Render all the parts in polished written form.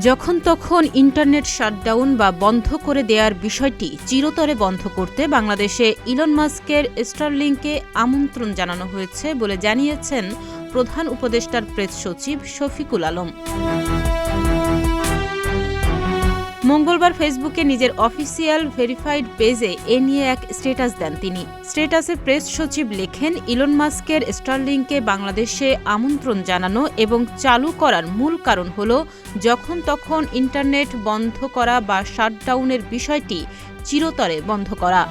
যখন তখন internet shutdown বা বন্ধ করে দেওয়ার বিষয়টি চিরতরে বন্ধ করতে বাংলাদেশে ইলন মাস্কের স্টারলিংকে আমন্ত্রণ জানানো হয়েছে বলে জানিয়েছেন প্রধান উপদেষ্টার প্রেস সচিব শফিকুল আলম। মঙ্গলবার ফেসবুকে নিজের অফিসিয়াল ভেরিফাইড পেজে এ নিয়ে এক স্ট্যাটাস দেন তিনি। স্ট্যাটাসে প্রেস সচিব লেখেন, ইলন মাস্কের স্টারলিংকে বাংলাদেশে আমন্ত্রণ জানানো এবং চালু করার মূল কারণ হল যখন তখন ইন্টারনেট বন্ধ করা বা শাটডাউনের বিষয়টি চিরতরে বন্ধ করা।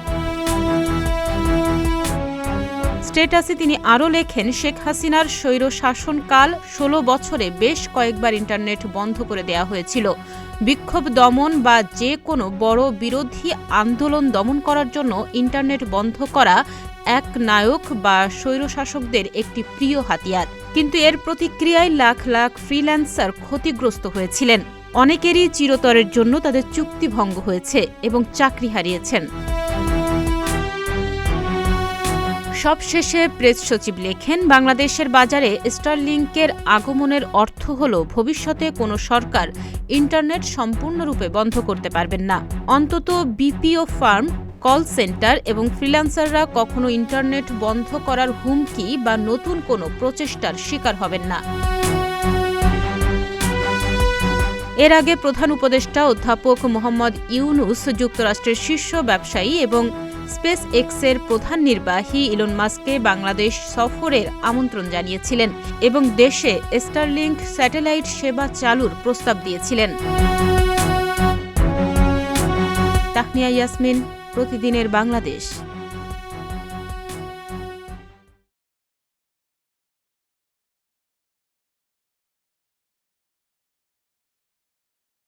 স্ট্যাটাসে তিনি আরও লেখেন, শেখ হাসিনার স্বৈরশাসনকাল ১৬ বছরে বেশ কয়েকবার ইন্টারনেট বন্ধ করে দেওয়া হয়েছিল। বিক্ষোভ দমন বা যে কোনো বড় বিরোধী আন্দোলন দমন করার জন্য ইন্টারনেট বন্ধ করা এক নায়ক বা স্বৈরশাসকদের একটি প্রিয় হাতিয়ার। কিন্তু এর প্রতিক্রিয়ায় লাখ লাখ ফ্রিল্যান্সার ক্ষতিগ্রস্ত হয়েছিলেন। অনেকেরই চিরতরের জন্য তাদের চুক্তি ভঙ্গ হয়েছে এবং চাকরি হারিয়েছেন। সবশেষে প্রেস সচিব লেখেন, বাংলাদেশের বাজারে স্টারলিংকের আগমনের অর্থ হল ভবিষ্যতে কোনো সরকার ইন্টারনেট সম্পূর্ণরূপে বন্ধ করতে পারবেন না। অন্তত বিপিও ফার্ম, কল সেন্টার এবং ফ্রিল্যান্সাররা কখনো ইন্টারনেট বন্ধ করার হুমকি বা নতুন কোনো প্রচেষ্টার শিকার হবেন না। এর আগে প্রধান উপদেষ্টা অধ্যাপক মোহাম্মদ ইউনুস যুক্তরাষ্ট্রের শীর্ষ ব্যবসায়ী এবং স্পেস এক্সের প্রধান নির্বাহী ইলন মাস্ককে বাংলাদেশ সফরের আমন্ত্রণ জানিয়েছিলেন এবং দেশে স্টারলিংক স্যাটেলাইট সেবা চালুর প্রস্তাব দিয়েছিলেন। তাহনিয়া ইয়াসমিন, প্রতিদিনের বাংলাদেশ।